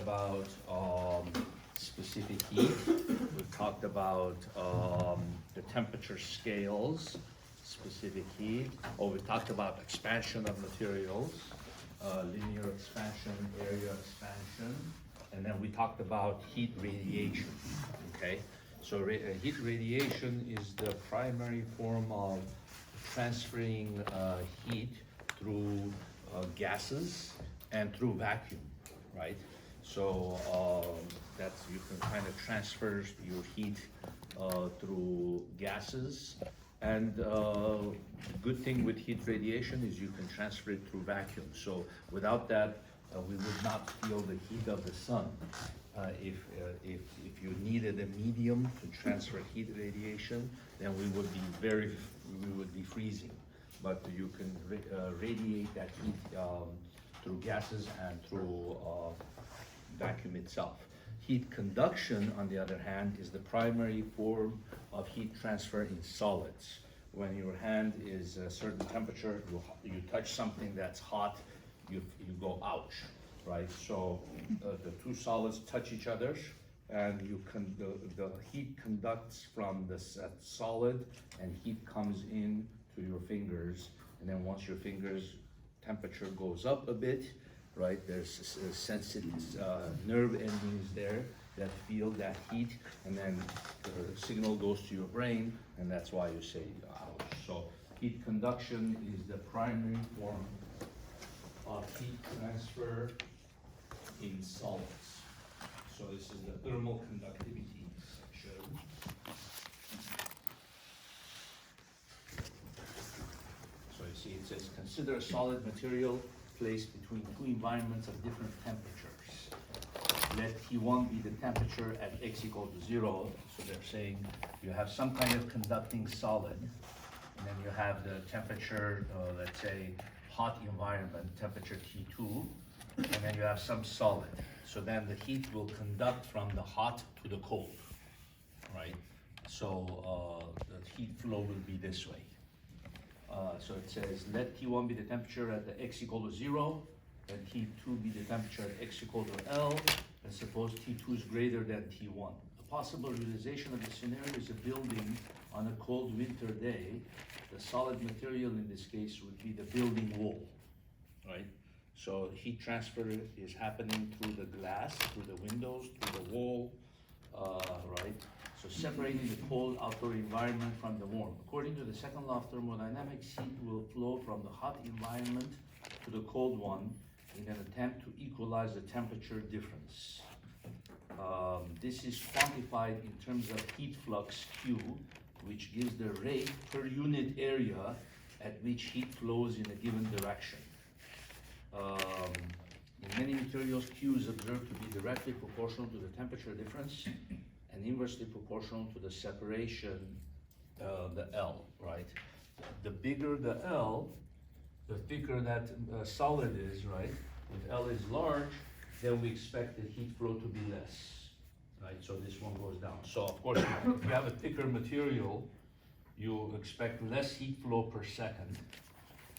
about specific heat. We've talked about the temperature scales, specific heat. Or we talked about expansion of materials, linear expansion, area expansion. And then we talked about heat radiation, okay? So heat radiation is the primary form of transferring heat through gases and through vacuum, right? So that's, you can kind of transfer your heat through gases. And the good thing with heat radiation is you can transfer it through vacuum. So without that, we would not feel the heat of the sun. If you needed a medium to transfer heat radiation, then we would be freezing. But you can radiate that heat through gases and through vacuum itself. Heat conduction, on the other hand, is the primary form of heat transfer in solids. When your hand is a certain temperature, you touch something that's hot, you go ouch, right? So the two solids touch each other, and the heat conducts from the solid, and heat comes in to your fingers. And then once your fingers temperature goes up a bit, right, there's sensitive nerve endings there that feel that heat, and then the signal goes to your brain, and that's why you say ouch. So heat conduction is the primary form of heat transfer in solids. So this is the thermal conductivity section. So you see it says, consider a solid material placed between two environments of different temperatures. Let T1 be the temperature at x equal to 0. So they're saying you have some kind of conducting solid, and then you have the temperature, let's say hot environment, temperature T2, and then you have some solid. So then the heat will conduct from the hot to the cold, right? So the heat flow will be this way. So it says, let T1 be the temperature at the x equal to 0, and T2 be the temperature at x equal to L, and suppose T2 is greater than T1. A possible realization of the scenario is a building on a cold winter day. The solid material in this case would be the building wall, right? So heat transfer is happening through the glass, through the windows, through the wall, right? So separating the cold outdoor environment from the warm. According to the second law of thermodynamics, heat will flow from the hot environment to the cold one in an attempt to equalize the temperature difference. This is quantified in terms of heat flux Q, which gives the rate per unit area at which heat flows in a given direction. In many materials, Q is observed to be directly proportional to the temperature difference and inversely proportional to the separation, the L, right? The bigger the L, the thicker that solid is, right? If L is large, then we expect the heat flow to be less, right? So this one goes down. So of course, if you have a thicker material, you expect less heat flow per second,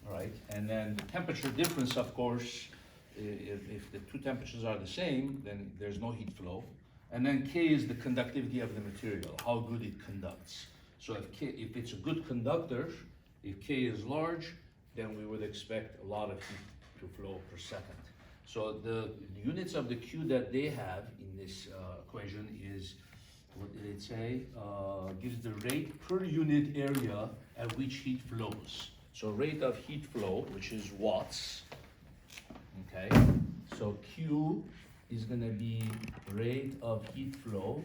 right? And then the temperature difference, of course, if the two temperatures are the same, then there's no heat flow. And then K is the conductivity of the material, how good it conducts. So if it's a good conductor, if K is large, then we would expect a lot of heat to flow per second. So the units of the Q that they have in this equation is, what did it say? Gives the rate per unit area at which heat flows. So rate of heat flow, which is watts, okay? So Q is gonna be rate of heat flow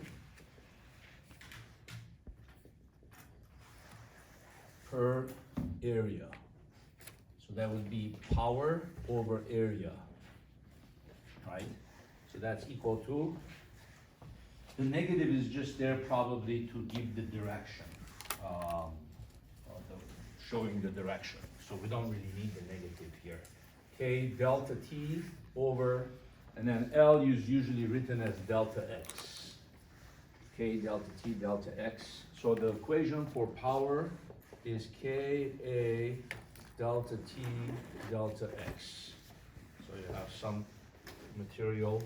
per area. So that would be power over area, right? So that's equal to, the negative is just there probably to give the direction, showing the direction. So we don't really need the negative here. K delta T over, and then L is usually written as delta X. K delta T delta X. So the equation for power is Ka delta T delta X. So you have some material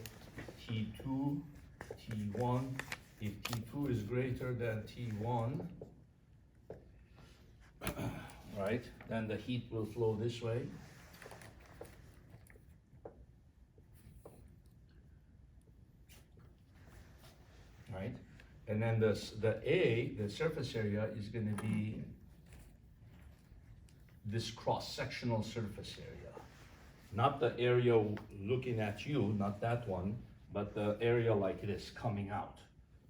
T2, T1. If T2 is greater than T1, right, then the heat will flow this way. Right, and then the surface area is going to be this cross-sectional surface area. Not the area looking at you, not that one, but the area like this coming out.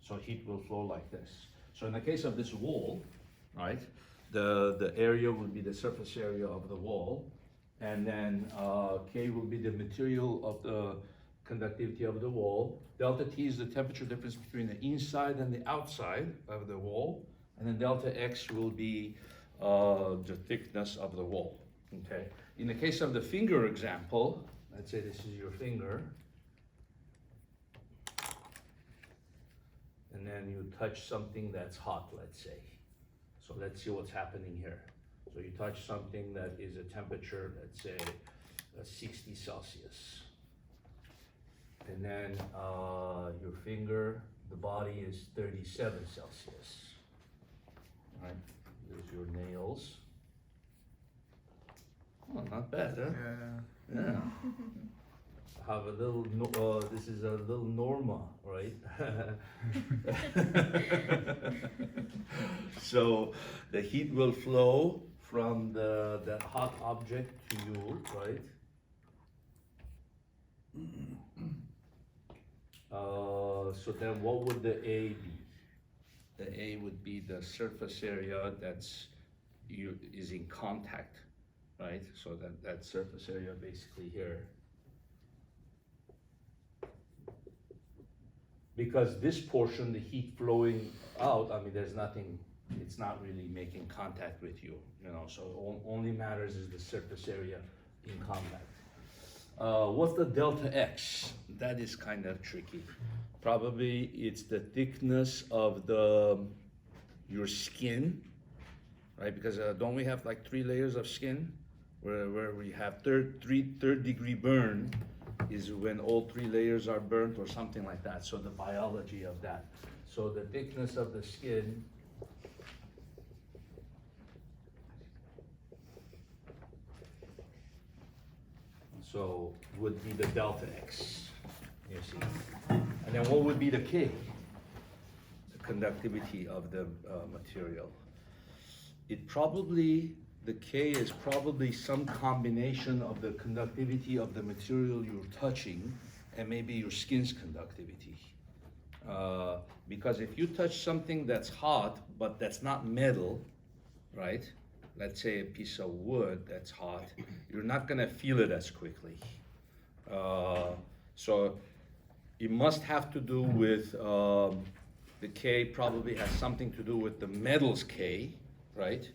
So heat will flow like this. So in the case of this wall, right, the area will be the surface area of the wall, and then K will be the material of the conductivity of the wall. Delta T is the temperature difference between the inside and the outside of the wall, and then delta X will be the thickness of the wall. Okay. In the case of the finger example, let's say this is your finger, and then you touch something that's hot, let's say. So let's see what's happening here. So you touch something that is a temperature, let's say 60 Celsius. And then your finger, the body is 37 Celsius. All right, there's your nails. Oh, not bad, huh? Yeah. Yeah. Have a little, this is a little Norma, right? So the heat will flow from the hot object to you, right? So then what would the A be? The A would be the surface area is in contact, right? So that surface area basically here. Because this portion, the heat flowing out, I mean, there's nothing, it's not really making contact with you, you know, so only matters is the surface area in contact. What's the delta X? That is kind of tricky. Probably it's the thickness of your skin, right? Because don't we have like 3 layers of skin? Where we have third degree burn is when all 3 layers are burnt or something like that. So the biology of that. So the thickness of the skin would be the delta X, you see. And then what would be the K? The conductivity of the material. The K is probably some combination of the conductivity of the material you're touching and maybe your skin's conductivity. Because if you touch something that's hot, but that's not metal, right? Let's say a piece of wood that's hot, you're not gonna feel it as quickly. So it must have to do with, the K probably has something to do with the metal's K, right?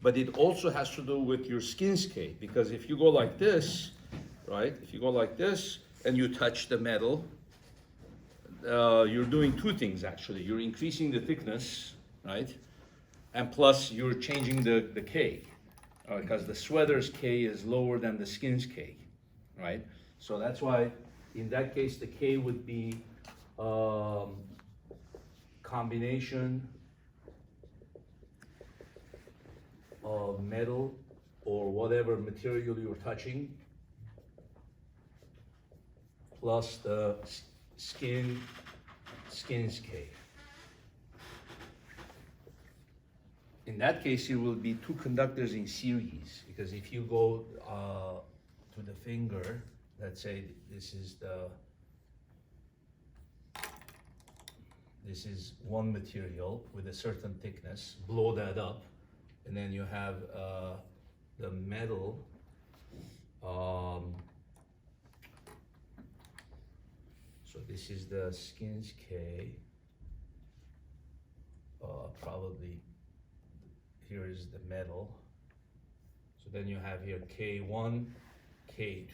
But it also has to do with your skin's K, because if you go like this, right? If you go like this and you touch the metal, you're doing 2 things actually. You're increasing the thickness, right? And plus you're changing the K, because the sweater's K is lower than the skin's K, right? So that's why in that case the K would be combination of metal or whatever material you're touching plus the skin's K. In that case, it will be 2 conductors in series, because if you go to the finger, let's say this is one material with a certain thickness, blow that up, and then you have the metal, so this is the skin's K, probably here is the metal. So then you have here K1, K2.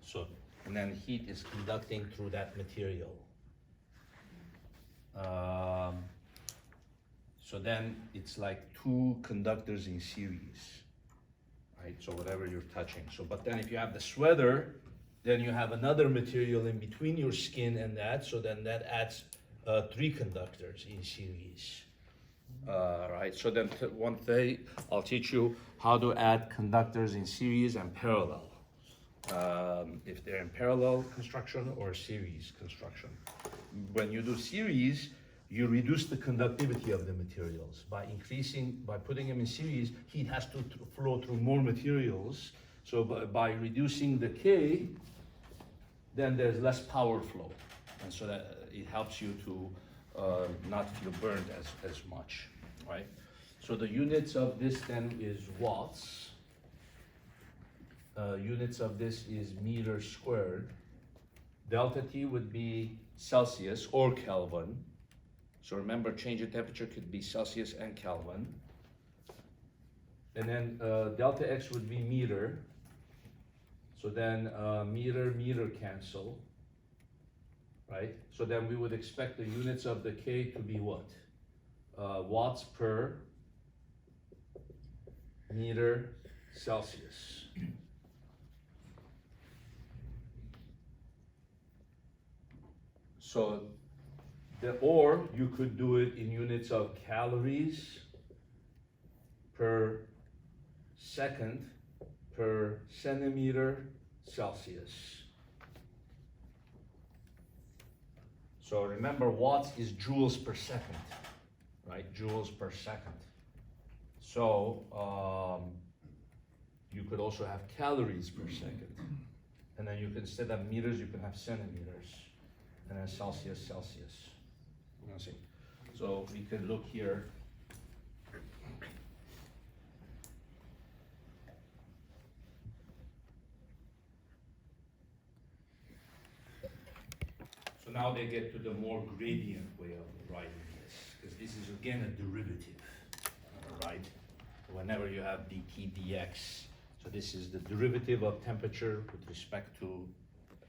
So, and then heat is conducting through that material. So then it's like 2 conductors in series, right? So whatever you're touching. So, but then if you have the sweater, Then you have another material in between your skin and that, so then that adds 3 conductors in series. Right, so then one day I'll teach you how to add conductors in series and parallel. If they're in parallel construction or series construction. When you do series, you reduce the conductivity of the materials. By putting them in series, heat has to flow through more materials. So by reducing the K, then there's less power flow. And so that it helps you to not feel burned as much, right? So the units of this then is watts. Units of this is meters squared. Delta T would be Celsius or Kelvin. So remember, change in temperature could be Celsius and Kelvin. And then delta X would be meter. So then meter cancel, right? So then we would expect the units of the K to be what? Watts per meter Celsius. So, or you could do it in units of calories per second per centimeter Celsius. So remember, watts is joules per second, right? Joules per second. So you could also have calories per second. And then you can, instead of meters, you can have centimeters. And then Celsius. You see. So we could look here. So now they get to the more gradient way of writing this, because this is again a derivative, right? Whenever you have dt dx, so this is the derivative of temperature with respect to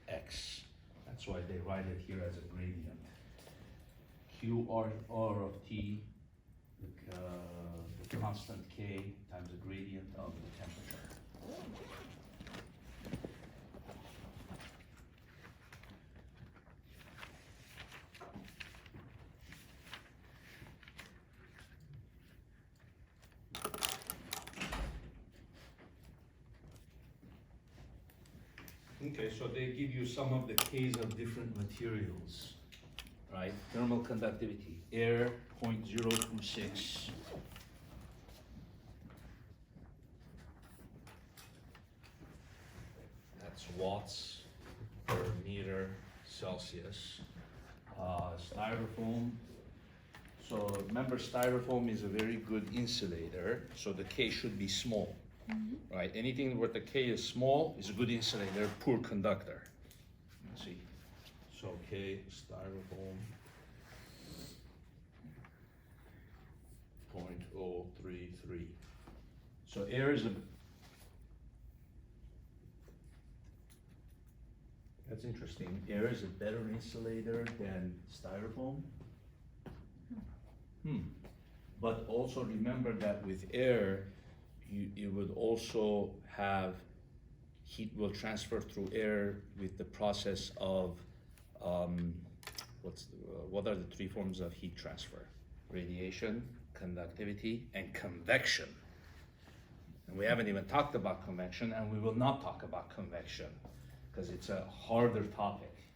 x. That's why they write it here as a gradient. Q r of t, the constant k times the gradient of the temperature. Okay, so they give you some of the K's of different materials, right? Thermal conductivity, air 0.026. That's watts per meter Celsius. Styrofoam. So remember, styrofoam is a very good insulator, so the K should be small. Mm-hmm. Right? Anything where the K is small is a good insulator, poor conductor. Let's see. So K, styrofoam, 0.033. So air is that's interesting. Air is a better insulator than styrofoam. But also remember that with air, you would also have heat will transfer through air with the process of what are the 3 forms of heat transfer? Radiation, conductivity, and convection. And we haven't even talked about convection, and we will not talk about convection because it's a harder topic.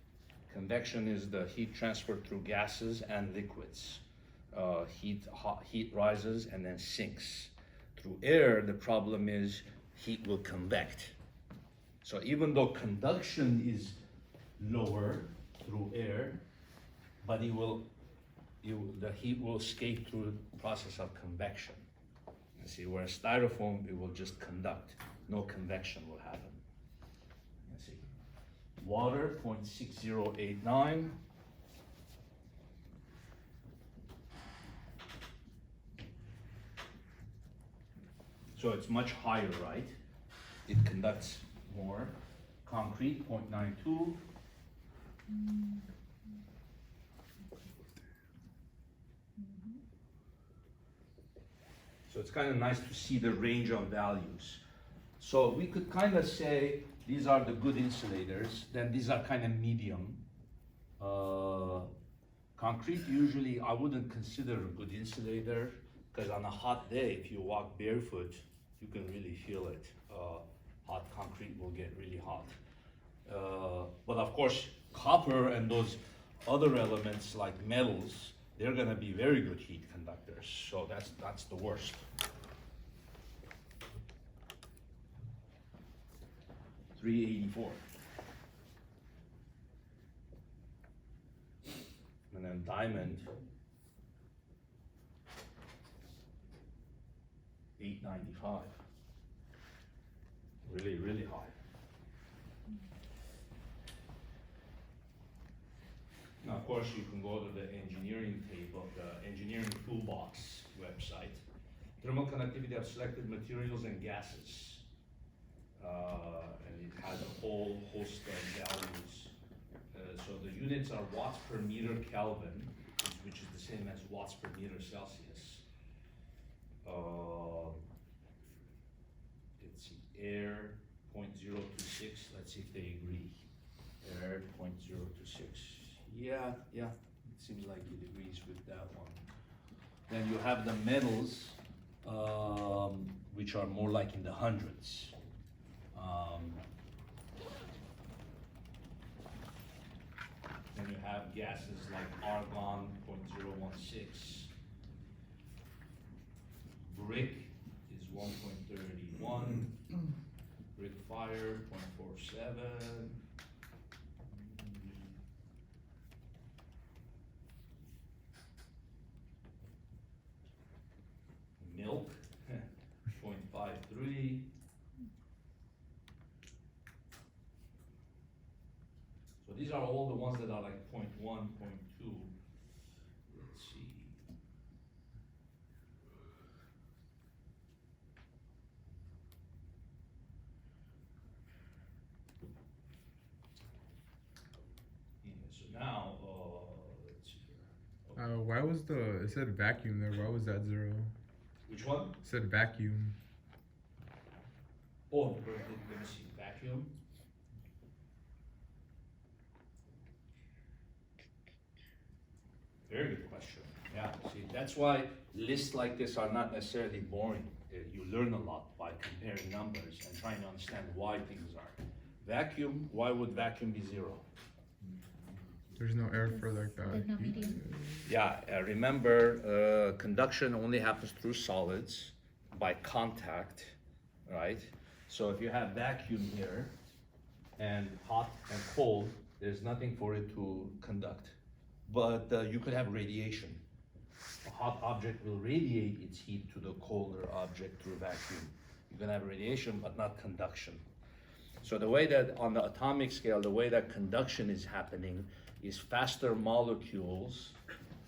Convection is the heat transfer through gases and liquids. Heat rises and then sinks. Through air, the problem is heat will convect. So even though conduction is lower through air, but the heat will escape through the process of convection. You see, whereas styrofoam, it will just conduct. No convection will happen. You see, water 0.6089. So it's much higher, right? It conducts more. Concrete, 0.92. So it's kind of nice to see the range of values. So we could kind of say these are the good insulators, then these are kind of medium. Concrete usually I wouldn't consider a good insulator, because on a hot day, if you walk barefoot, you can really feel it. Hot concrete will get really hot. But of course, copper and those other elements like metals, they're gonna be very good heat conductors. So that's the worst. $384. And then diamond, $895. Really, really high. Now, of course, you can go to the engineering table, the engineering toolbox website. Thermal conductivity of selected materials and gases. And it has a whole host of values. So the units are watts per meter Kelvin, which is the same as watts per meter Celsius. Let's see, air 0.026. Let's see if they agree. Air 0.026. Yeah, it seems like it agrees with that one. Then you have the metals, which are more like in the hundreds. Then you have gases like argon, 0.016. Brick is 1.31. Brick fire, 0.47. Milk, 0.53. So these are all the ones that are like 0.1, 0.2. Let's see. Yeah, so now, let's see here. Okay. Why was it said vacuum there, why was that 0? Which one? It said vacuum. Oh, let me see, vacuum. Very good question. Yeah, see, that's why lists like this are not necessarily boring. You learn a lot by comparing numbers and trying to understand why things are. Vacuum, why would vacuum be 0? There's no air for like that. There's no medium. Yeah, remember, conduction only happens through solids by contact, right? So if you have vacuum here and hot and cold, there's nothing for it to conduct. But you could have radiation. A hot object will radiate its heat to the colder object through vacuum. You can have radiation, but not conduction. So the way that on the atomic scale, the way that conduction is happening is faster molecules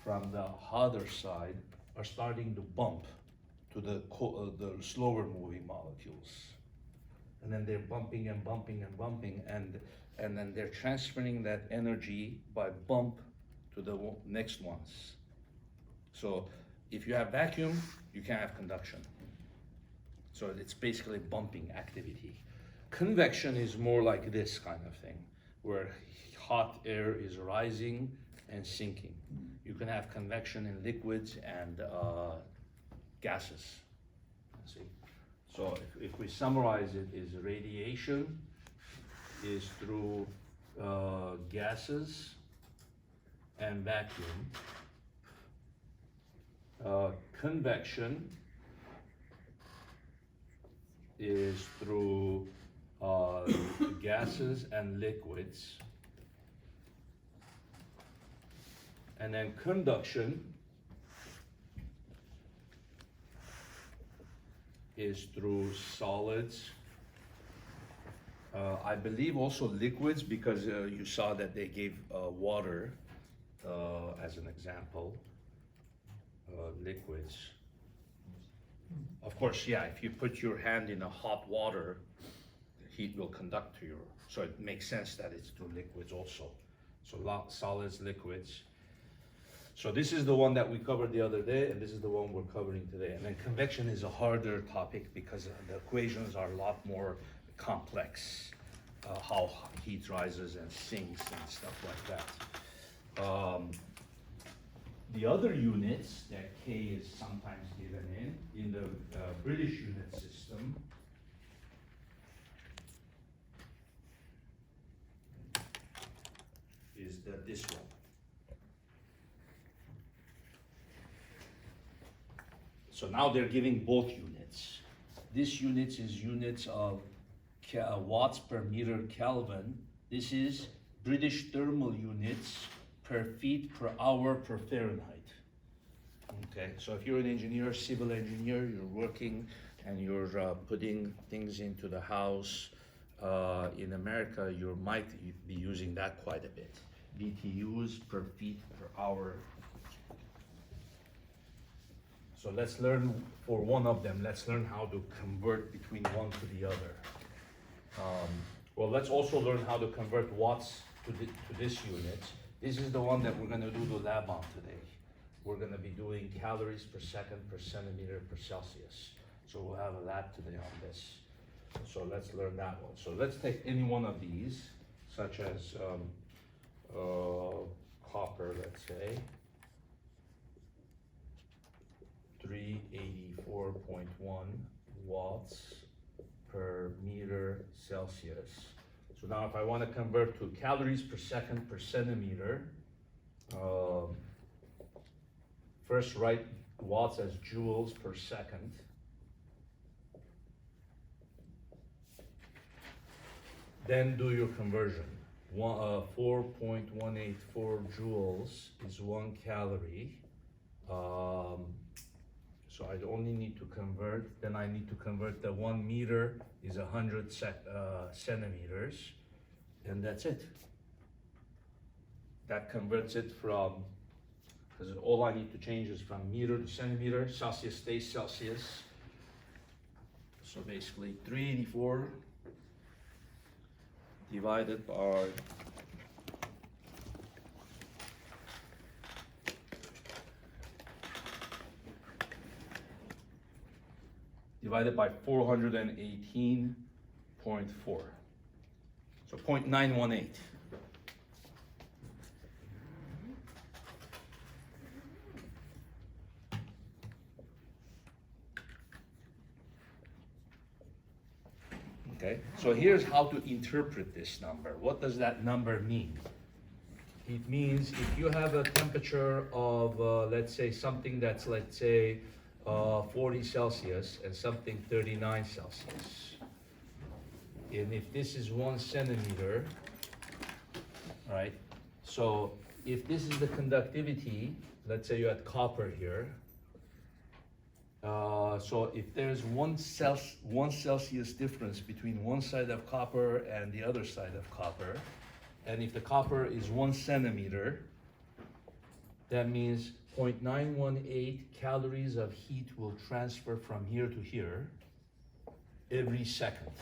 from the hotter side are starting to bump to the slower moving molecules. And then they're bumping and bumping and bumping, and then they're transferring that energy by bump to the next ones. So if you have vacuum, you can't have conduction. So it's basically bumping activity. Convection is more like this kind of thing, where hot air is rising and sinking. You can have convection in liquids and gases. See? So if we summarize it, is radiation is through gases and vacuum. Convection is through gases and liquids. And then conduction is through solids. I believe also liquids, because you saw that they gave water as an example. Liquids. Of course, yeah, if you put your hand in a hot water, heat will conduct to your, so it makes sense that it's through liquids also. So solids, liquids. So this is the one that we covered the other day, and this is the one we're covering today. And then convection is a harder topic because the equations are a lot more complex. How heat rises and sinks and stuff like that. The other units that K is sometimes given in the British unit system is this one. So now they're giving both units. This unit is units of watts per meter Kelvin. This is British thermal units per feet per hour per Fahrenheit. Okay, so if you're an engineer, civil engineer, you're working and you're putting things into the house, in America, you might be using that quite a bit. BTUs per feet per hour. So let's learn for one of them, let's learn how to convert between one to the other. Well, let's also learn how to convert watts to this unit. This is the one that we're gonna do the lab on today. We're gonna be doing calories per second per centimeter per Celsius. So we'll have a lab today on this. So let's learn that one. So let's take any one of these, such as copper, let's say. 384.1 watts per meter Celsius. So now if I want to convert to calories per second per centimeter, first write watts as joules per second. Then do your conversion. 4.184 joules is 1 calorie. So I only need to convert, then I need to convert the 1 meter is 100 centimeters, and that's it. That converts it from, because all I need to change is from meter to centimeter, Celsius stays Celsius. So basically 384 divided by divided by 418.4. So 0.918. Okay, so here's how to interpret this number. What does that number mean? It means if you have a temperature of, let's say, something that's, let's say, 40 Celsius and something 39 Celsius. And if this is 1 centimeter, right? So if this is the conductivity, let's say you had copper here. So if there's one Celsius difference between one side of copper and the other side of copper, and if the copper is 1 centimeter, that means 0.918 calories of heat will transfer from here to here every second.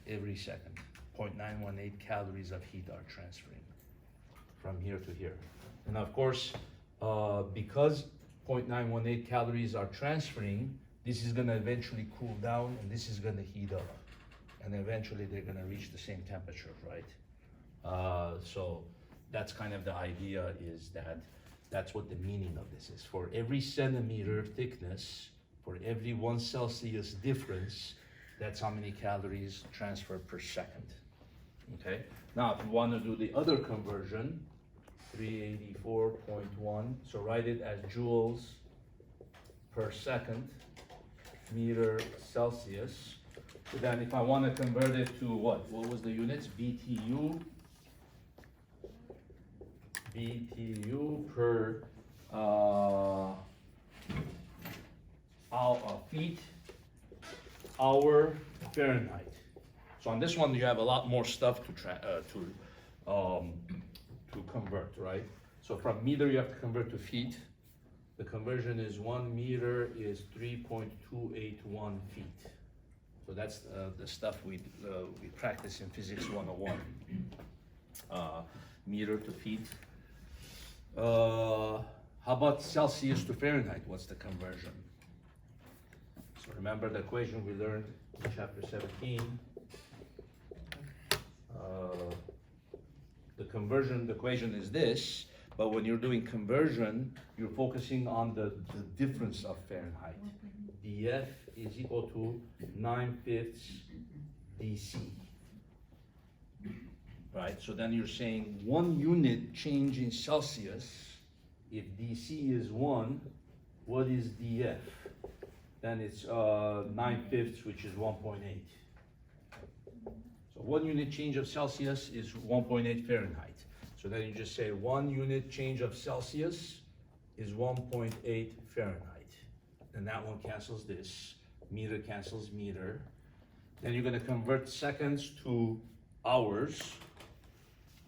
Every second, 0.918 calories of heat are transferring from here to here. And of course, because 0.918 calories are transferring, this is gonna eventually cool down and this is gonna heat up. And eventually they're gonna reach the same temperature, right? So that's kind of the idea, is that that's what the meaning of this is. For every centimeter thickness, for every 1 Celsius difference, that's how many calories transfer per second. Okay? Now, if you want to do the other conversion, 384.1, so write it as joules per second, meter Celsius. So then if I want to convert it to what? What was the units? BTU. BTU per feet, hour, Fahrenheit. So on this one, you have a lot more stuff to convert, right? So from meter, you have to convert to feet. The conversion is 1 meter is 3.281 feet. So that's the stuff we practice in Physics 101. Meter to feet. How about Celsius to Fahrenheit? What's the conversion? So remember the equation we learned in chapter 17. The equation is this, but when you're doing conversion, you're focusing on the difference of Fahrenheit. dF is equal to 9/5 dC. Right, so then you're saying 1 unit change in Celsius, if dC is 1, what is dF? Then it's 9/5, which is 1.8. So 1 unit change of Celsius is 1.8 Fahrenheit. So then you just say 1 unit change of Celsius is 1.8 Fahrenheit. And that one cancels this. Meter cancels meter. Then you're going to convert seconds to hours.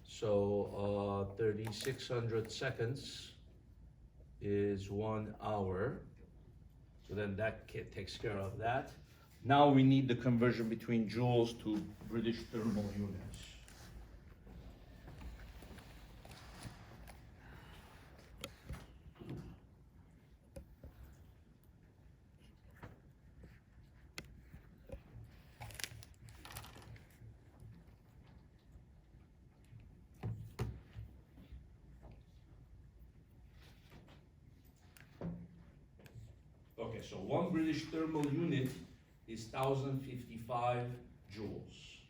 So 3,600 seconds is 1 hour. So then that takes care of that. Now we need the conversion between joules to British thermal units. Okay, so 1 British thermal unit is 1,055 joules.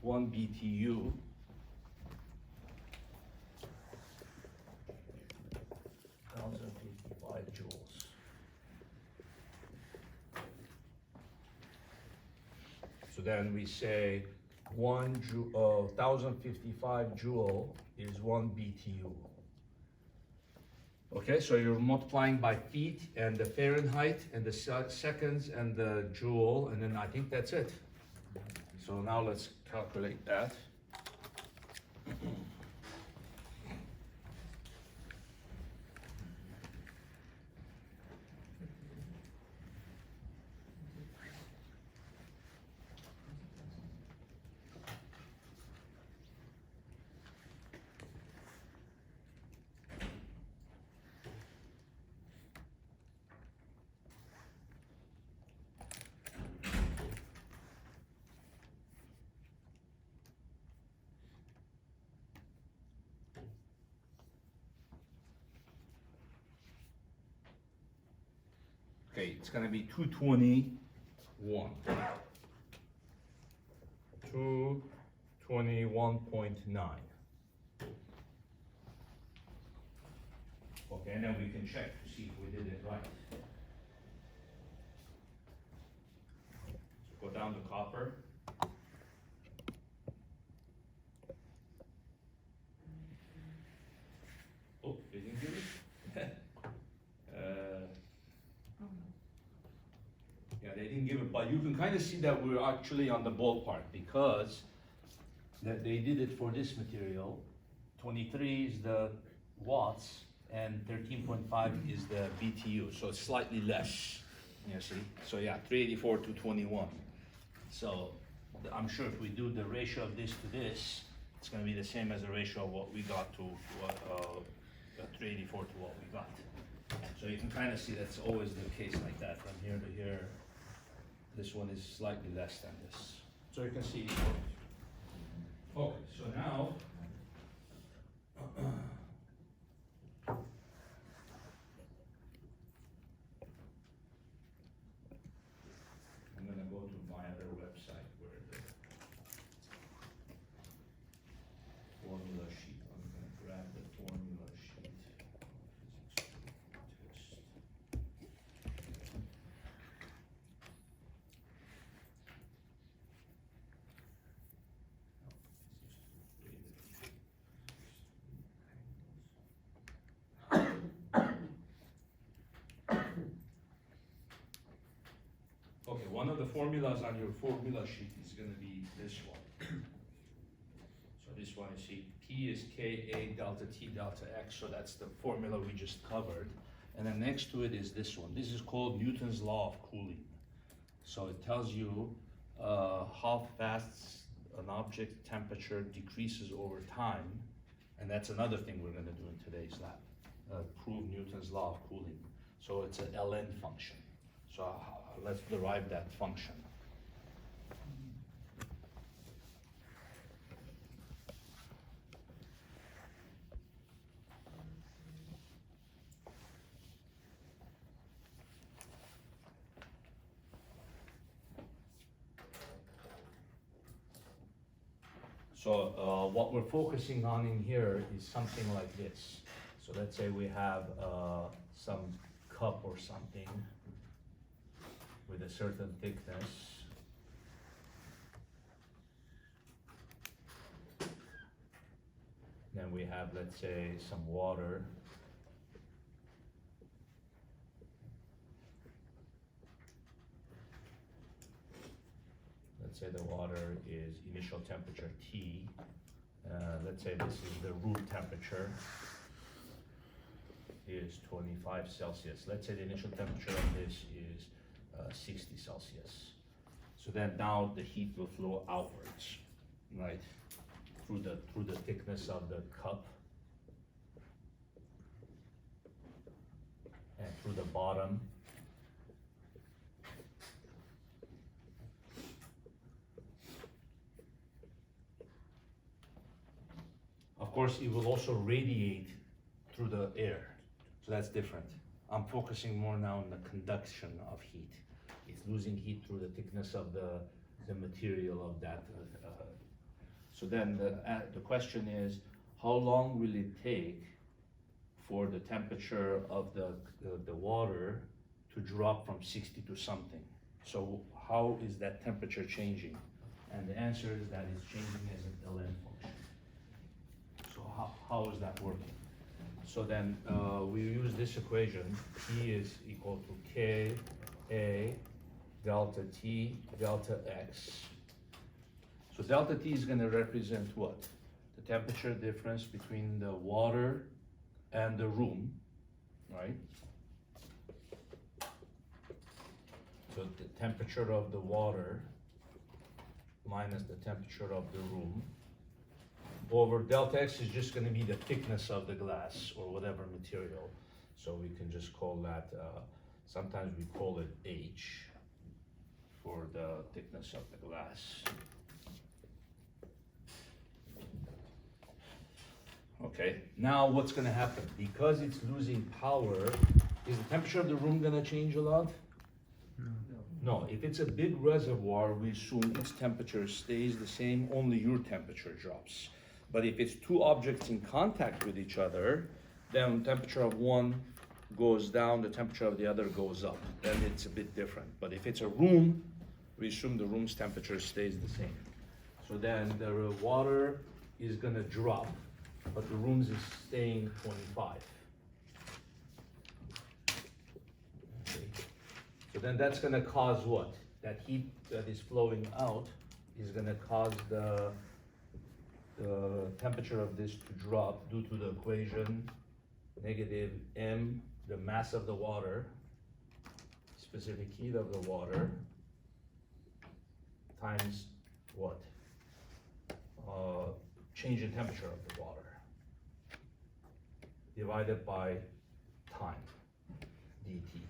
1 BTU joules. So then we say 1,055 joule is 1 BTU. Okay, so you're multiplying by feet and the Fahrenheit and the seconds and the joule, and then I think that's it. So now let's calculate that. Okay, it's gonna be 221. 221.9. Okay, and then we can check to see if we did it right. So go down to copper. Oh, they didn't give it? Yeah, they didn't give it, but you can kind of see that we're actually on the ballpark because that they did it for this material. 23 is the watts and 13.5 is the BTU, so it's slightly less. You see? So yeah, 384 to 21. So I'm sure if we do the ratio of this to this, it's going to be the same as the ratio of what we got to 384 to what we got. So you can kind of see that's always the case like that from here to here. This one is slightly less than this. So you can see. Okay, so now I'm going to go to my other website where the formula sheet, I'm going to grab the formula sheet. Okay, one of the formulas on your formula sheet is going to be this one. So this one, you see, P is Ka delta T delta X, so that's the formula we just covered. And then next to it is this one. This is called Newton's law of cooling. So it tells you how fast an object temperature decreases over time, and that's another thing we're gonna do in today's lab, prove Newton's law of cooling. So it's an ln function. So let's derive that function. So what we're focusing on in here is something like this. So let's say we have some cup or something with a certain thickness. Then we have, let's say, some water. Let's say the water is initial temperature T. Let's say this is the room temperature, is 25 Celsius. Let's say the initial temperature of this is 60 Celsius. So then now the heat will flow outwards, right? Through the thickness of the cup and through the bottom. Of course, it will also radiate through the air, so that's different. I'm focusing more now on the conduction of heat. It's losing heat through the thickness of the material of that. So then the question is, how long will it take for the temperature of the water to drop from 60 to something? So how is that temperature changing? And the answer is that it's changing as an ln function. So how is that working? So then we use this equation. T is equal to K A delta T delta X. So delta T is going to represent what? The temperature difference between the water and the room, right? So the temperature of the water minus the temperature of the room over delta X is just going to be the thickness of the glass or whatever material. So we can just call that, sometimes we call it H for the thickness of the glass. Okay, now what's going to happen? Because it's losing power, is the temperature of the room going to change a lot? No, if it's a big reservoir, we assume its temperature stays the same, only your temperature drops. But if it's two objects in contact with each other, then the temperature of one goes down, the temperature of the other goes up. Then it's a bit different. But if it's a room, we assume the room's temperature stays the same. So then the water is going to drop, but the room's is staying 25. Okay. So then that's going to cause what? That heat that is flowing out is going to cause the temperature of this to drop due to the equation negative m, the mass of the water, specific heat of the water, times what? Change in temperature of the water, divided by time, dt.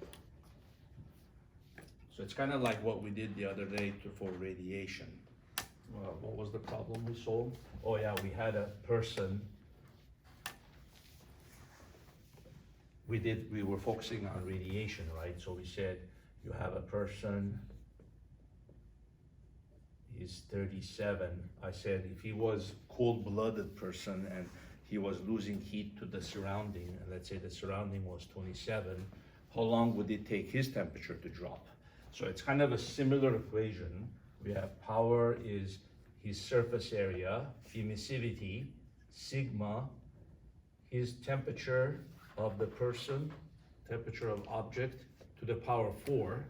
So it's kind of like what we did the other day for radiation. What was the problem we solved? Oh yeah, we had a person, we were focusing on radiation, right? So we said you have a person, he's 37. I said if he was cold-blooded person and he was losing heat to the surrounding, and let's say the surrounding was 27, how long would it take his temperature to drop? So it's kind of a similar equation. We have power is his surface area, emissivity, sigma, his temperature of the person, temperature of object to the power 4,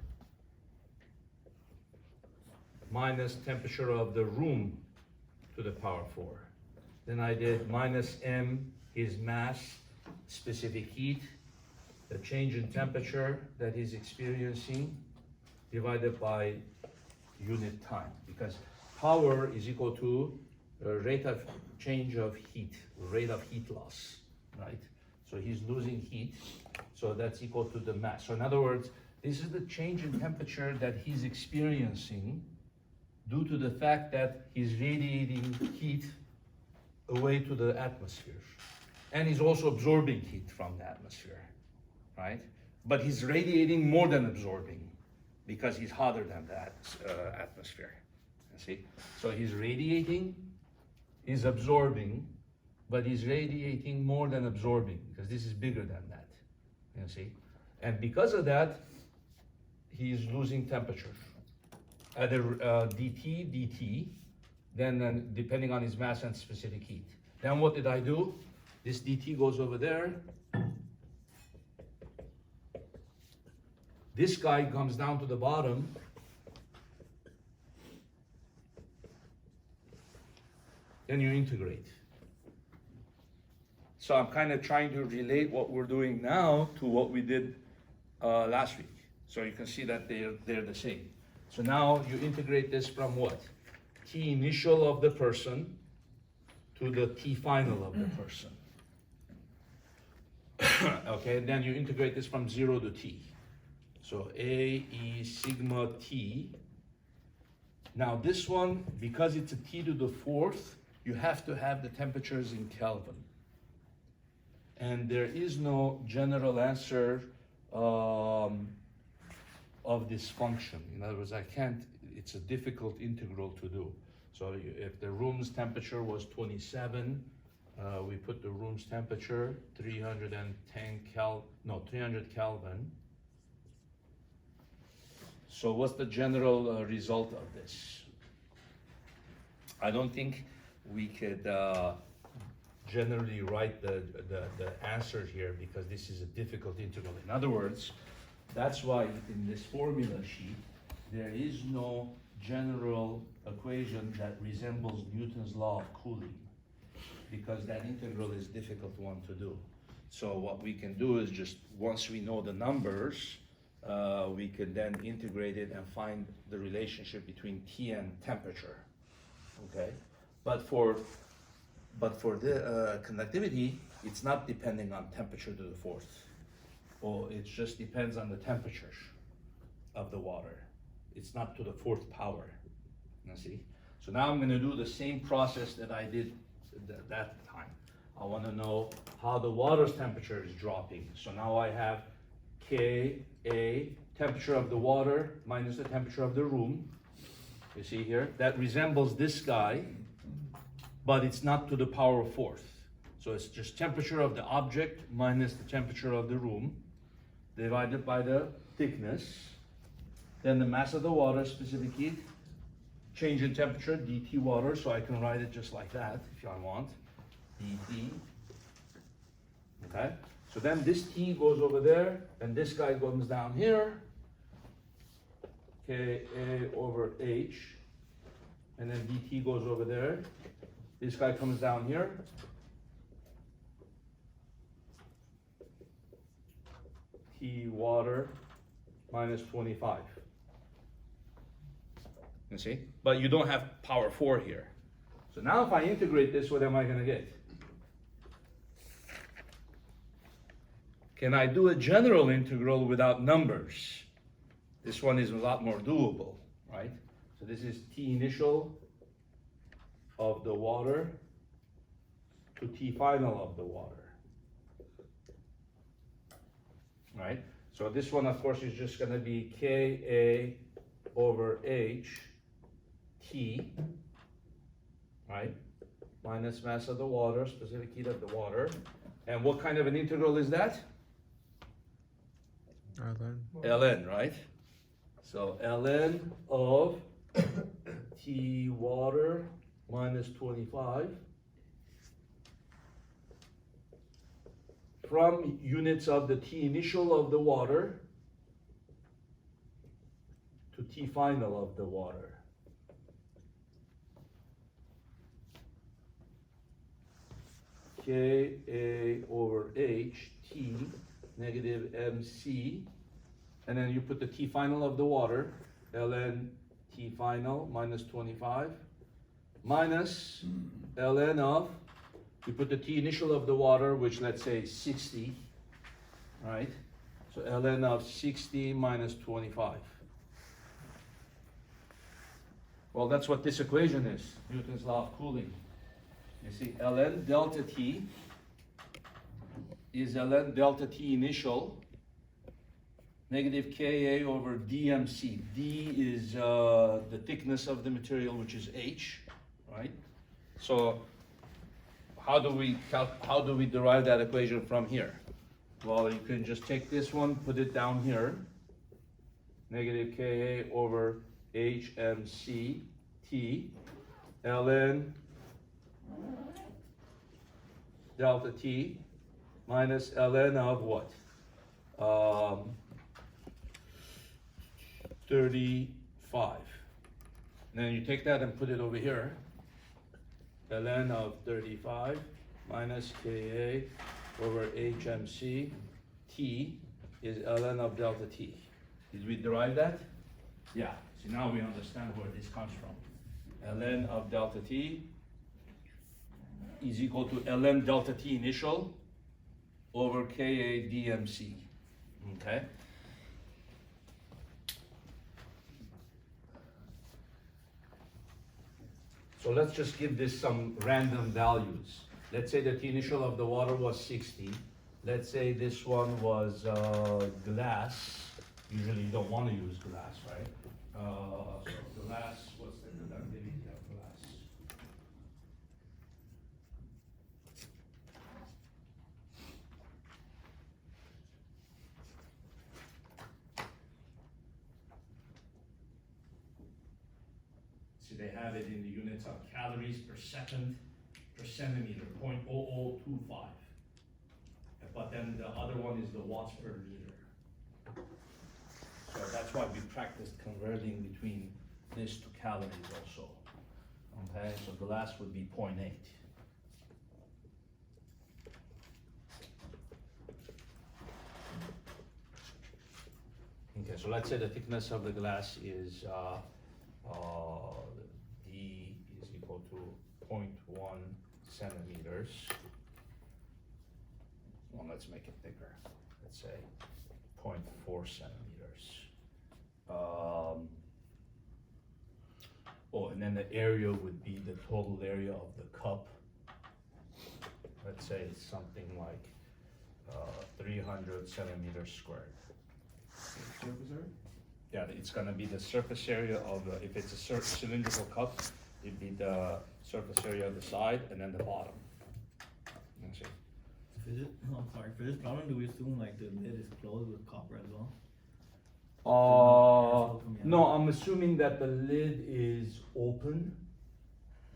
minus temperature of the room to the power 4. Then I did minus m, his mass, specific heat, the change in temperature that he's experiencing, divided by unit time. Because power is equal to rate of change of heat, rate of heat loss, right? So he's losing heat, so that's equal to the mass. So in other words, this is the change in temperature that he's experiencing due to the fact that he's radiating heat away to the atmosphere. And he's also absorbing heat from the atmosphere, right? But he's radiating more than absorbing because he's hotter than that atmosphere, you see? So he's radiating, he's absorbing, but he's radiating more than absorbing because this is bigger than that, you see? And because of that, he's losing temperature. Either dt, then depending on his mass and specific heat. Then what did I do? This dt goes over there. This guy comes down to the bottom. Then you integrate. So I'm kind of trying to relate what we're doing now to what we did last week. So you can see that they're the same. So now you integrate this from what? T initial of the person to the T final of the person. Okay, then you integrate this from 0 to T. So A E sigma T. Now this one, because it's a T to the 4th, you have to have the temperatures in Kelvin. And there is no general answer of this function. In other words, it's a difficult integral to do. So if the room's temperature was 27, we put the room's temperature 300 Kelvin. So what's the general result of this? I don't think we could generally write the answer here because this is a difficult integral. In other words, that's why in this formula sheet, there is no general equation that resembles Newton's law of cooling, because that integral is a difficult one to do. So what we can do is just, once we know the numbers, we can then integrate it and find the relationship between T and temperature, okay? But for the conductivity, it's not depending on temperature to the 4th. Or it just depends on the temperature of the water. It's not to the 4th power, you see? So now I'm gonna do the same process that I did that time. I wanna know how the water's temperature is dropping. So now I have Ka, temperature of the water minus the temperature of the room. You see here, that resembles this guy, but it's not to the power of 4th. So it's just temperature of the object minus the temperature of the room, divided by the thickness, then the mass of the water, specific heat, change in temperature, dt water, so I can write it just like that if I want, dt, okay? So then this T goes over there, and this guy comes down here, Ka over H, and then dt goes over there, this guy comes down here, T water minus 25. You see? But you don't have power 4 here. So now if I integrate this, what am I going to get? Can I do a general integral without numbers? This one is a lot more doable, right? So this is T initial of the water to T final of the water. Right? So this one, of course, is just going to be Ka over H T, right? Minus mass of the water, specific heat of the water. And what kind of an integral is that? Ln, right? So Ln of T water minus 25 from units of the T initial of the water to T final of the water. Ka over H T negative MC, and then you put the T final of the water, ln T final minus 25 minus ln of, you put the T initial of the water, which let's say 60, right? So ln of 60 minus 25. Well, that's what this equation is, Newton's law of cooling. You see, ln delta T is ln delta T initial negative Ka over dmc. D is the thickness of the material, which is H, right? So how do we derive that equation from here? Well, you can just take this one, put it down here, negative Ka over HMC T ln delta T minus ln of what? 35. And then you take that and put it over here. ln of 35 minus Ka over HMC T is ln of delta T. Did we derive that? Yeah. So now we understand where this comes from. ln of delta T is equal to ln delta T initial over Ka dmc. Okay? So let's just give this some random values. Let's say the T initial of the water was 60. Let's say this one was glass. Usually you don't want to use glass, right? So glass, what's the conductivity of glass? See, they have it in the units of calories per second per centimeter, 0.0025. But then the other one is the watts per liter. So that's why we practiced converting between this to calories also. Okay, so glass would be 0.8. Okay, so let's say the thickness of the glass is D is equal to 0.1 centimeters. Well, let's make it bigger. Let's say 0.4 centimeters. Oh, and then the area would be the total area of the cup. Let's say it's something like 300 centimeters squared. Surface area? Yeah, it's gonna be the surface area of the, if it's a cylindrical cup, it'd be the surface area of the side and then the bottom. Let's see. For this problem, do we assume like the lid is closed with copper as well? No, I'm assuming that the lid is open.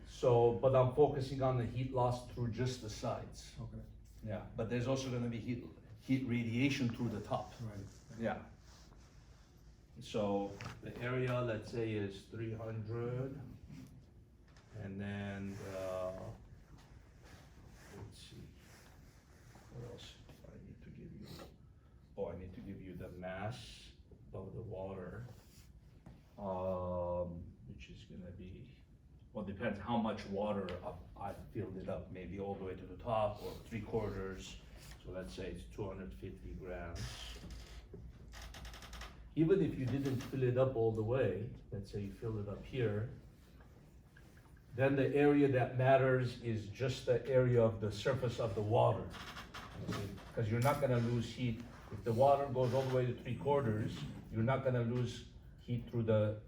So, but I'm focusing on the heat loss through just the sides. Okay. Yeah, but there's also gonna be heat radiation through the top. Right. Yeah. So the area, let's say, is 300, and then let's see, what else I need to give you? Oh, I need to give you the mass of the water, which is gonna be, well, depends how much water I filled it up, maybe all the way to the top or 3/4. So let's say it's 250 grams. Even if you didn't fill it up all the way, let's say you fill it up here, then the area that matters is just the area of the surface of the water. Because you're not gonna lose heat. If the water goes all the way to 3/4, you're not gonna lose heat through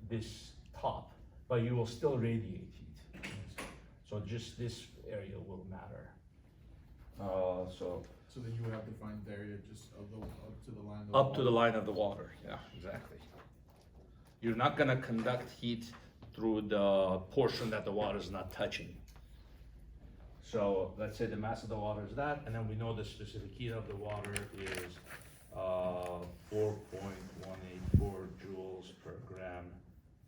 this top, but you will still radiate heat. So just this area will matter. So then you would have to find the area just up to the line. Up to the line of the water, yeah, exactly. You're not gonna conduct heat through the portion that the water is not touching. So let's say the mass of the water is that, and then we know the specific heat of the water is 4.184 joules per gram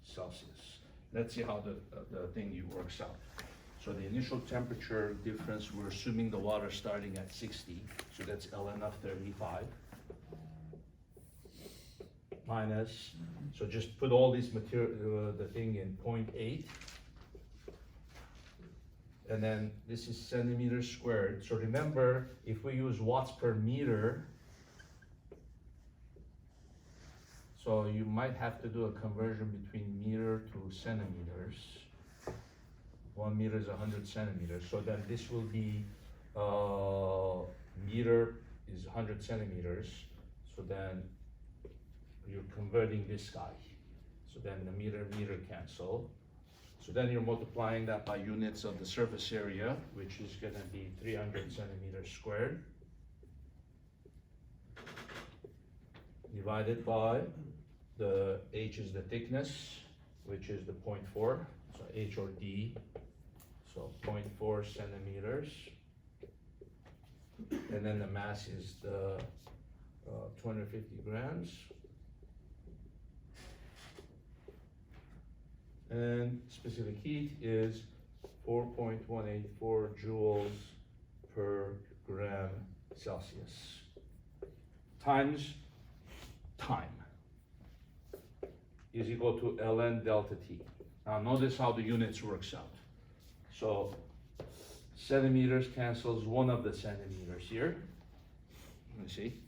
Celsius. Let's see how the thing works out. So the initial temperature difference, we're assuming the water starting at 60, so that's ln of 35. Minus, so just put all these material, the thing in 0.8. and then this is centimeters squared. So remember, if we use watts per meter, so you might have to do a conversion between meter to centimeters. 1 meter is 100 centimeters. So then this will be, meter is 100 centimeters. So then you're converting this guy. So then the meter cancel. So then you're multiplying that by units of the surface area, which is gonna be 300 centimeters squared. Divided by the h is the thickness, which is the 0.4, so h or d, so 0.4 centimeters. And then the mass is the 250 grams. And specific heat is 4.184 joules per gram Celsius times time is equal to ln delta T. Now notice how the units works out. So centimeters cancels one of the centimeters here. Let me see.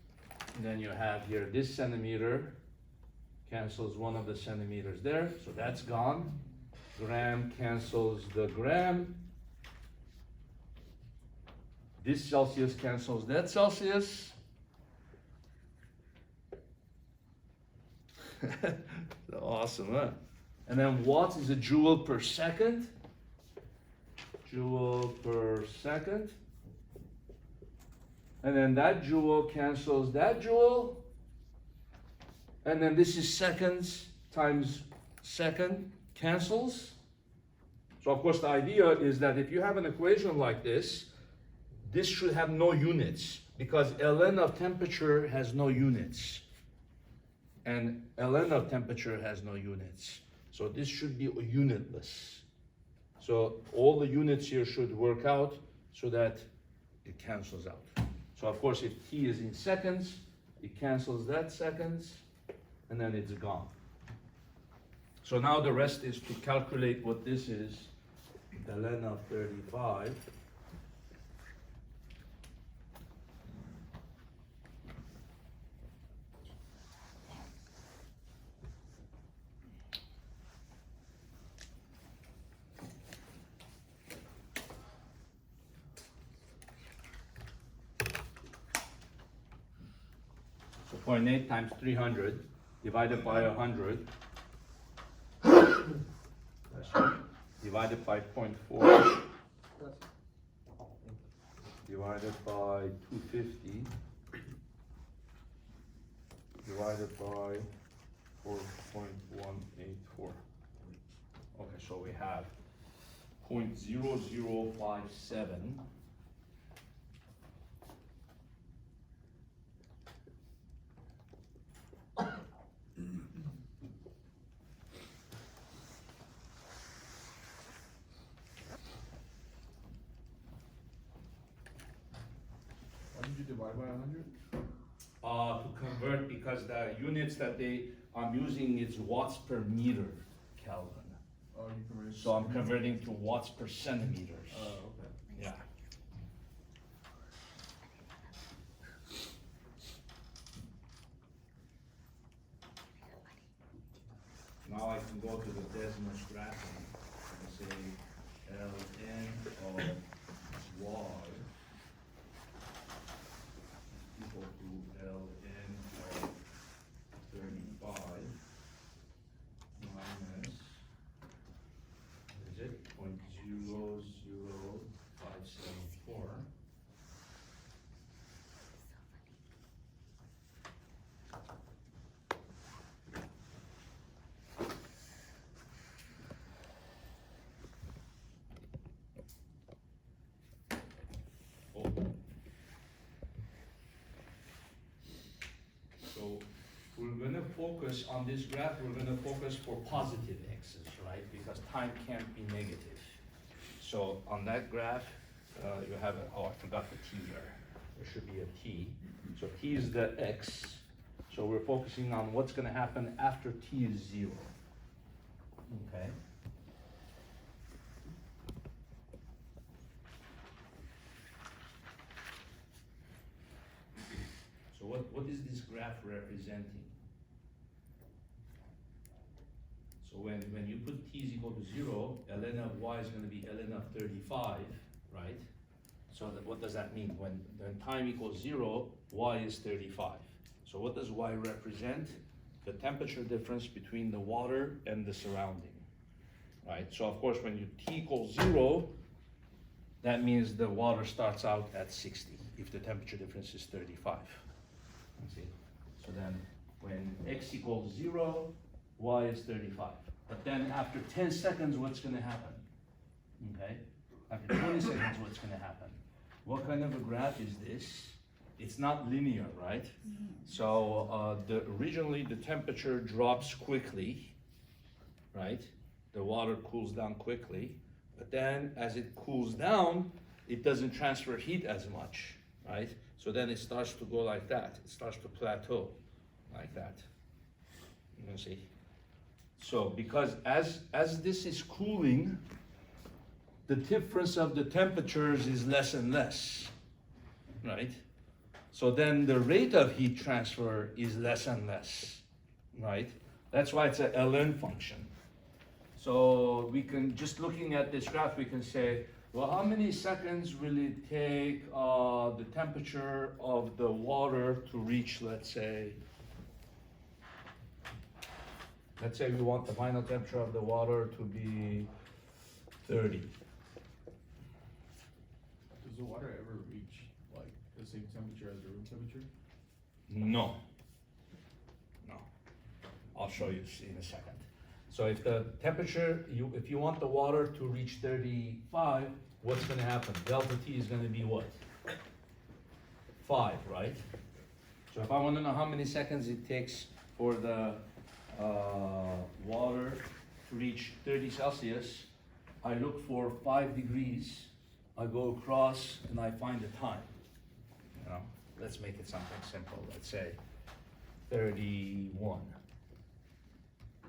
And then you have here this centimeter cancels one of the centimeters there, so that's gone. Gram cancels the gram. This Celsius cancels that Celsius. Awesome, huh? And then watts is a joule per second. Joule per second. And then that joule cancels that joule. And then this is seconds times second cancels. So of course the idea is that if you have an equation like this should have no units because ln of temperature has no units. And ln of temperature has no units. So this should be unitless. So all the units here should work out so that it cancels out. So of course if t is in seconds, it cancels that seconds, and then it's gone. So now the rest is to calculate what this is, the ln of 35. So 0.8 times 300 divided by 100. That's right. Divided by 0.4. Divided by 250. Divided by 4.184. Okay, so we have 0.0057. Divide by 100? To convert, because the units that I'm using is watts per meter Kelvin. Oh, you convert. So I'm converting to watts per centimeters. Oh, okay. Yeah. Now I can go to the Desmos graphing and say Ln of y equal to Ln of 35 minus, what is it, 0.00574. So we're going to focus on this graph, we're going to focus for positive x's, right? Because time can't be negative. So on that graph, you have oh, I forgot the t here. There should be a t. So t is the x. So we're focusing on what's going to happen after t is 0. Okay. graph representing? So when you put t is equal to 0, ln of y is going to be ln of 35, right? So what does that mean? When time equals 0, y is 35. So what does y represent? The temperature difference between the water and the surrounding, right? So of course, when you t equals 0, that means the water starts out at 60 if the temperature difference is 35. See? So then when x equals 0, y is 35. But then after 10 seconds, what's going to happen? Okay? After 20 seconds, what's going to happen? What kind of a graph is this? It's not linear, right? So originally the temperature drops quickly, right? The water cools down quickly, but then as it cools down, it doesn't transfer heat as much, right? So then it starts to go like that. It starts to plateau like that. You can see. So because as this is cooling, the difference of the temperatures is less and less, right? So then the rate of heat transfer is less and less, right? That's why it's a ln function. So we can, just looking at this graph, we can say, well, how many seconds will it take the temperature of the water to reach, let's say we want the final temperature of the water to be 30. Does the water ever reach like the same temperature as the room temperature? No. I'll show you in a second. So if the temperature, if you want the water to reach 35, what's going to happen? Delta T is going to be what? 5, right? So if I want to know how many seconds it takes for the water to reach 30 Celsius, I look for 5 degrees, I go across and I find the time. You know, let's make it something simple. Let's say 31.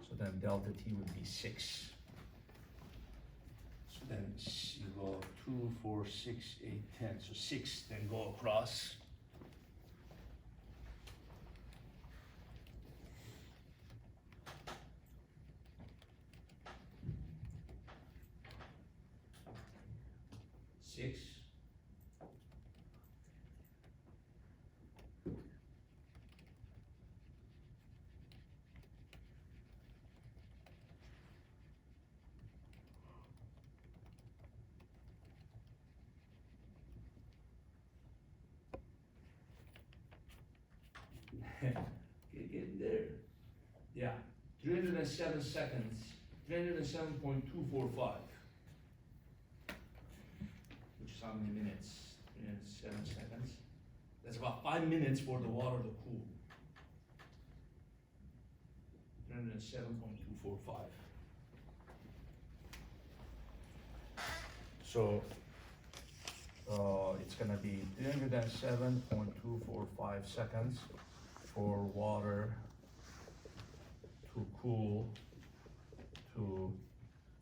So then delta T would be 6. So then you go 2, 4, 6, 8, 10. So 6, then go across. Six. Get there. Yeah, 307 seconds, 307.245. Which is how many minutes? 307 seconds. That's about 5 minutes for the water to cool. 307.245. So it's going to be 307.245 seconds for water to cool to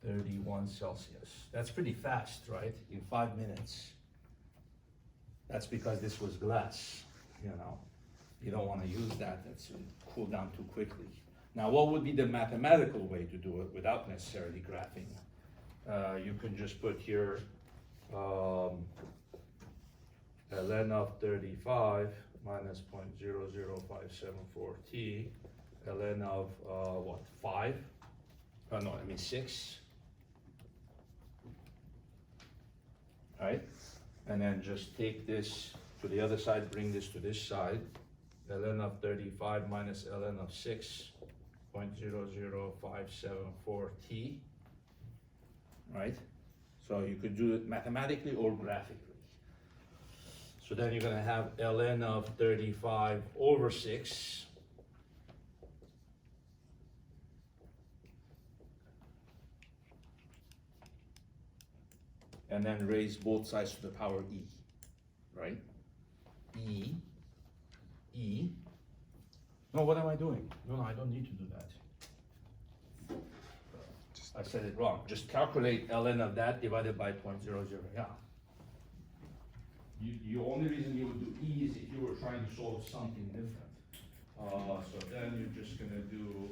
31 Celsius. That's pretty fast, right? In 5 minutes. That's because this was glass, you know. You don't want to use that. That's cool down too quickly. Now, what would be the mathematical way to do it without necessarily graphing? You can just put here ln of 35 minus 0.00574 t, ln of what, 5? No, I mean 6. Right? And then just take this to the other side, bring this to this side. Ln of 35 minus ln of 6.00574 t. Right? So you could do it mathematically or graphically. So then you're going to have ln of 35 over 6. And then raise both sides to the power e, right? E. No, what am I doing? No, I don't need to do that. I said it wrong. Just calculate ln of that divided by 0.00, yeah. The only reason you would do e is if you were trying to solve something different. So then you're just gonna do.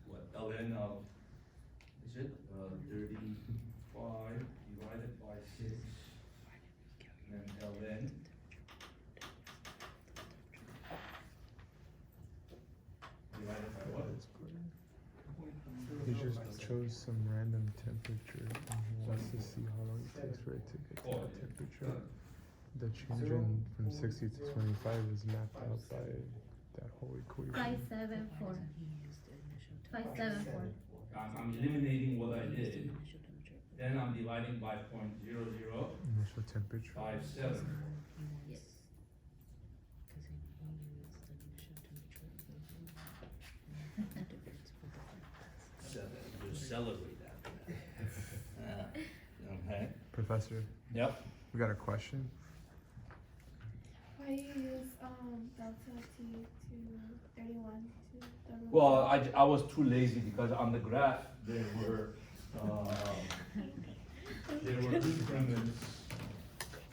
What, ln of, is it, 35 divided by 6, and then ln. Divided by what? He just chose some random temperature and he wants to see how long it takes for it to get to that temperature. The change in from 60 to 25 is mapped out by that whole equation. 574. 574. I'm eliminating what I did, then I'm dividing by 0.0057. Initial temperature. Yes. You celebrate that. Okay. Professor, Yep. we got a question. Why do you use delta t to 31 to the root? Well, I was too lazy because on the graph there were increments.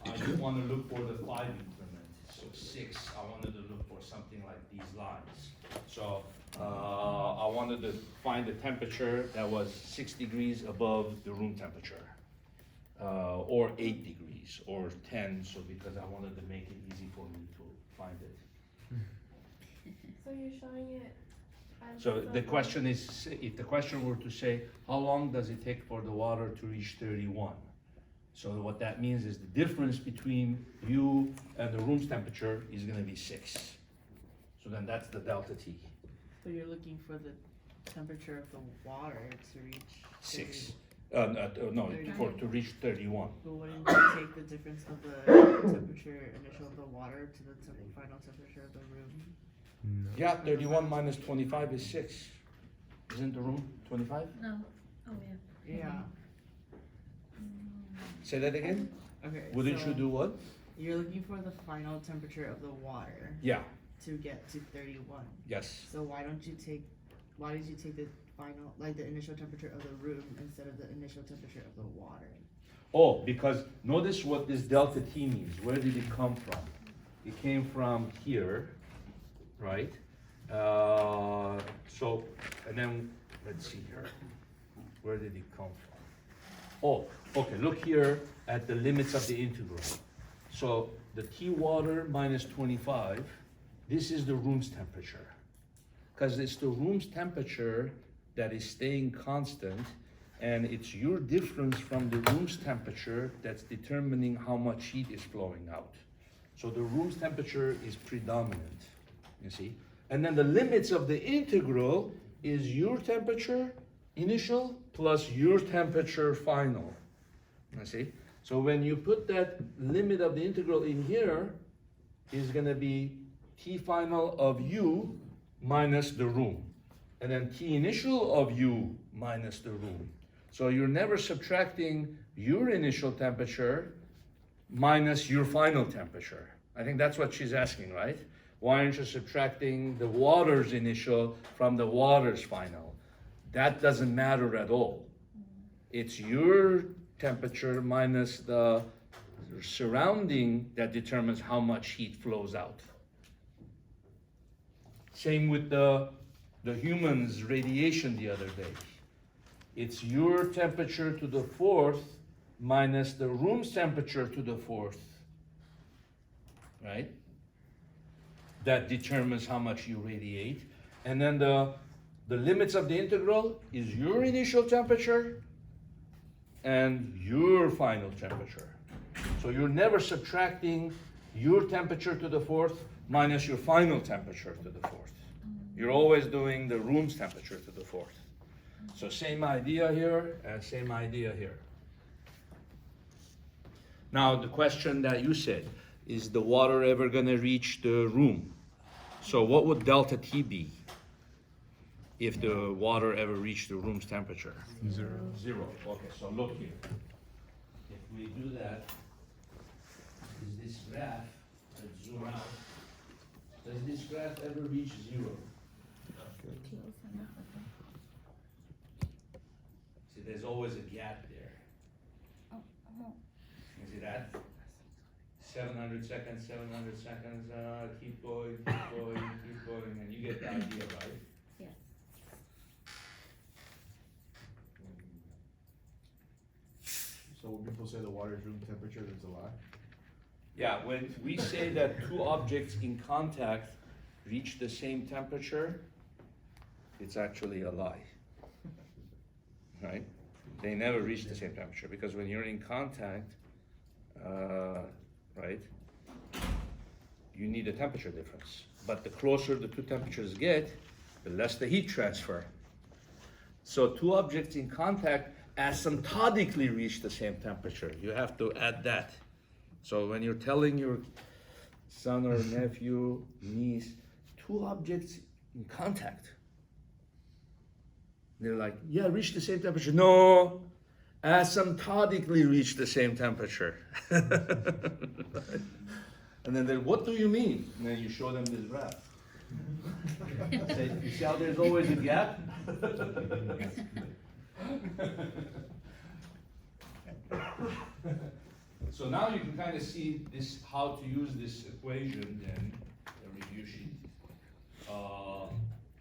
I didn't want to look for the 5 increment, so 6. I wanted to look for something like these lines. So I wanted to find the temperature that was 6 degrees above the room temperature, or 8 degrees, or 10. So because I wanted to make it easy for me to find it. So you're showing it as So the question is, if the question were to say, how long does it take for the water to reach 31? So what that means is the difference between you and the room's temperature is gonna be 6. So then that's the delta T, So you're looking for the temperature of the water to reach 6. 30. No, to reach 31. But wouldn't you take the difference of the temperature initial of the water to the final temperature of the room? No. Yeah, 31 minus 25 is 6. Isn't the room 25? No. Oh, yeah. Yeah. Say that again? Okay. Wouldn't so you do what? You're looking for the final temperature of the water Yeah, to get to 31. yes. So why did you take the final, like the initial temperature of the room instead of the initial temperature of the water? Oh, because notice what this delta T means. Where did it come from? It came from here, right? So, and then, let's see here. Where did it come from? Oh, okay, look here at the limits of the integral. So the T water minus 25, this is the room's temperature. Because it's the room's temperature that is staying constant, and it's your difference from the room's temperature that's determining how much heat is flowing out. So the room's temperature is predominant, you see? And then the limits of the integral is your temperature initial plus your temperature final, you see? So when you put that limit of the integral in here, is gonna be T final of U minus the room. And then T initial of U minus the room. So you're never subtracting your initial temperature minus your final temperature. I think that's what she's asking, right? Why aren't you subtracting the water's initial from the water's final? That doesn't matter at all. It's your temperature minus the surrounding that determines how much heat flows out. Same with the human's radiation the other day. It's your temperature to the 4th minus the room's temperature to the 4th, right? That determines how much you radiate. And then the limits of the integral is your initial temperature and your final temperature. So you're never subtracting your temperature to the 4th minus your final temperature to the 4th. You're always doing the room's temperature to the 4th. So same idea here and same idea here. Now the question that you said, is the water ever gonna reach the room? So what would delta T be if the water ever reached the room's temperature? 0. 0. Okay, so look here. If we do that, is this graph, let's zoom out. Does this graph ever reach 0? See, there's always a gap there. You see See that? 700 seconds, 700 seconds, keep going, and you get the idea, right? Yes. So when people say the water is room temperature, that's a lie? Yeah, when we say that two objects in contact reach the same temperature, it's actually a lie. Right? They never reach the same temperature because when you're in contact, right, you need a temperature difference. But the closer the two temperatures get, the less the heat transfer. So two objects in contact asymptotically reach the same temperature. You have to add that. So when you're telling your son or nephew, niece, two objects in contact, they're like, yeah, reach the same temperature. No, asymptotically reach the same temperature. And then they're, what do you mean? And then you show them this graph. Say, you see how there's always a gap? So now you can kind of see this, how to use this equation in the review sheet.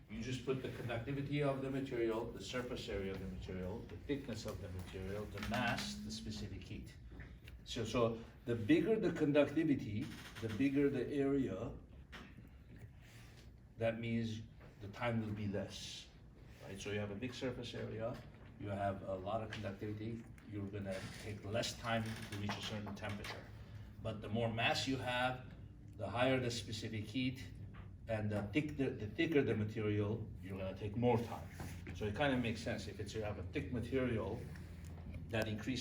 You just put the conductivity of the material, the surface area of the material, the thickness of the material, the mass, the specific heat. So the bigger the conductivity, the bigger the area, that means the time will be less, right? So you have a big surface area, you have a lot of conductivity, you're gonna take less time to reach a certain temperature. But the more mass you have, the higher the specific heat, and the thicker the material, you're gonna take more time. So it kind of makes sense. If you have a thick material, that increases